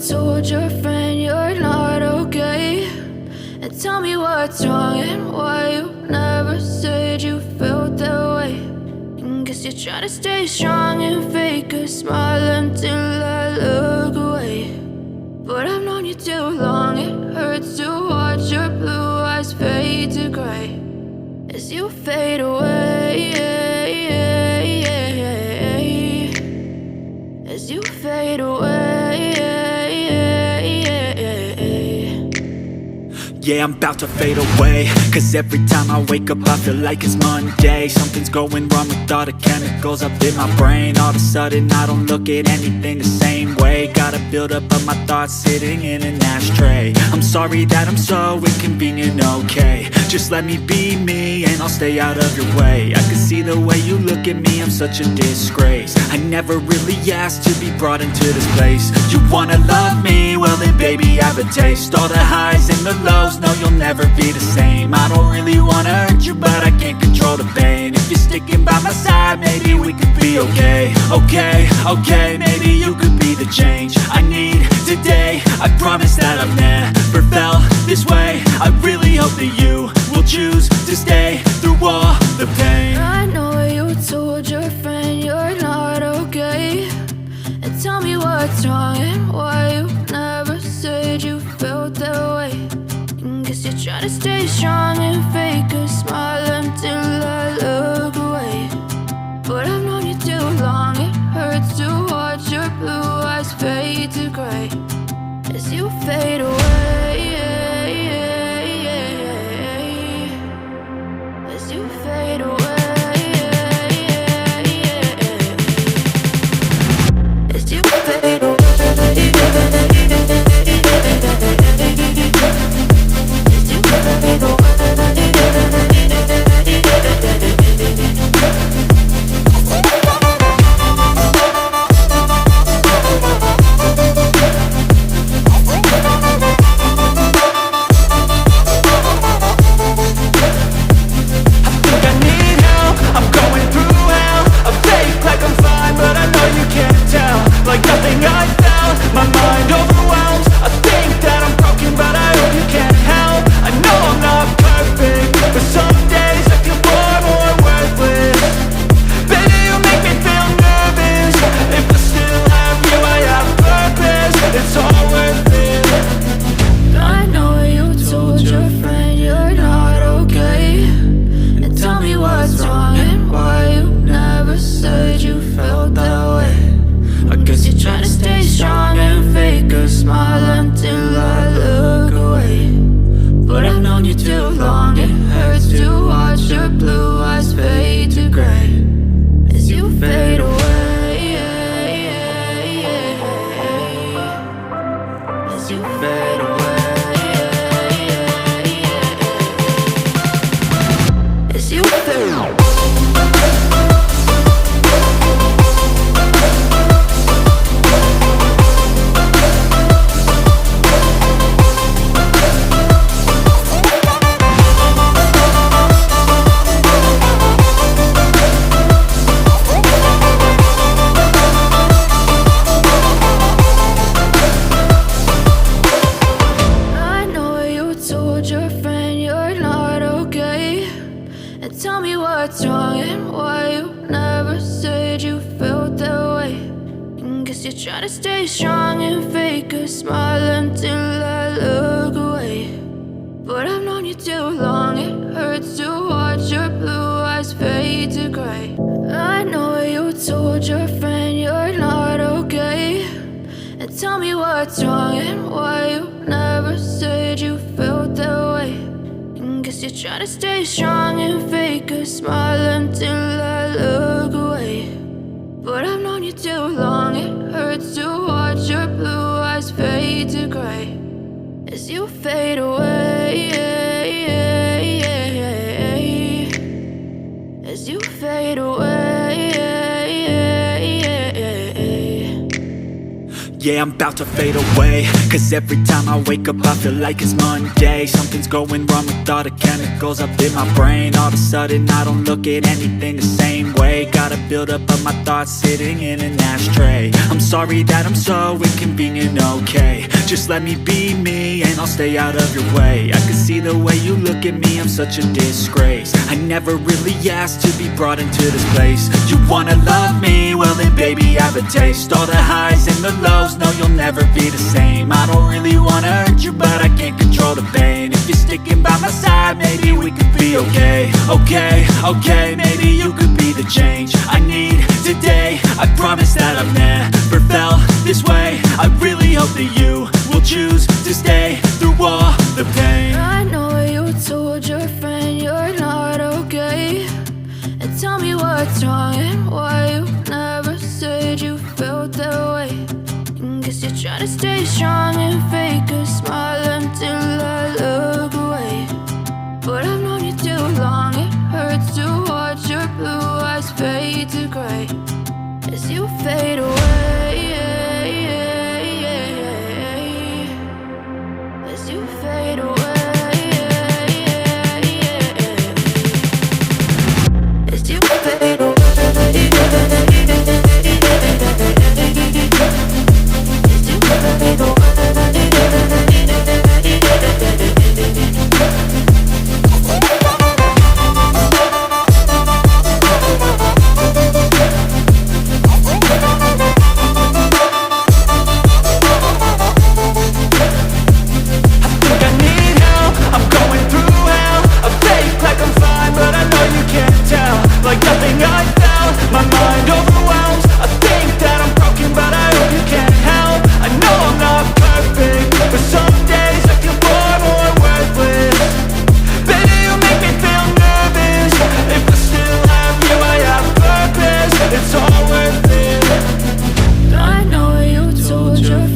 told your friend you're not okay, and tell me what's wrong and why you never said you felt that way. And guess you're trying to stay strong and fake a smile until I look away. But I've known you too long, it hurts to watch your blue eyes fade to gray as you fade away, as you fade away. Yeah, I'm about to fade away, cause every time I wake up I feel like it's Monday. Something's going wrong with all the chemicals up in my brain. All of a sudden I don't look at anything the same way. Gotta build up of my thoughts sitting in an ashtray. I'm sorry that I'm so inconvenient, okay. Just let me be me and I'll stay out of your way. I can see the way you look at me, I'm such a disgrace. I never really asked to be brought into this place. You wanna love me? Well then baby I have a taste. All the highs and the lows, no you'll never be the same. I don't really wanna hurt you but I can't control the pain. If you're sticking by my side maybe we could be okay. Okay, maybe you could be the change I need today. I promise that I've never felt this way. I really hope that you will choose to stay through all the pain. I know you told your friend you're not okay, and tell me what's wrong and why you never said you felt that way. And guess you're trying to stay strong and fake a smile until I look away. But I've known you too long, it hurts to watch your blue eyes fade to gray as you fade away, as you fade away, as you fade away. Try to stay strong and fake a smile until I look away. But I've known you too long, it hurts to watch your blue eyes fade to gray. I know you told your friend you're not okay, and tell me what's wrong and why you never said you felt that way. And guess you're trying to stay strong and fake a smile until I look away. But I've known you too long, it hurts to watch your blue eyes fade to gray as you fade away, as you fade away. Yeah, I'm about to fade away, cause every time I wake up I feel like it's Monday. Something's going wrong with all the chemicals up in my brain. All of a sudden I don't look at anything the same way. way. Got a buildup of my thoughts sitting in an ashtray. I'm sorry that I'm so inconvenient, okay. Just let me be me and I'll stay out of your way. I can see the way you look at me, I'm such a disgrace. I never really asked to be brought into this place. You wanna love me? Well then baby, have a taste. All the highs and the lows, no you'll never be the same. I don't really wanna hurt you, but I can't control the pain. If you're sticking by my side, maybe we could be okay. Okay, maybe you could be the change I need today. I promise that I've never felt this way. I really hope that you will choose to stay through all the pain. I know you told your friend you're not okay, and tell me what's wrong and why you never said you felt that way. And guess you're trying to stay strong and fake a smile until I look away. But I've known you too long, it hurts to watch your blue eyes fade to gray as you fade away. As you fade away. As you fade away. As you fade away. Like nothing I felt, my mind overwhelms. I think that I'm broken, but I hope you can't help. I know I'm not perfect, but some days I feel far more worthless. Baby, you make me feel nervous. If I still have you, I have purpose. It's all worth it. I know you told your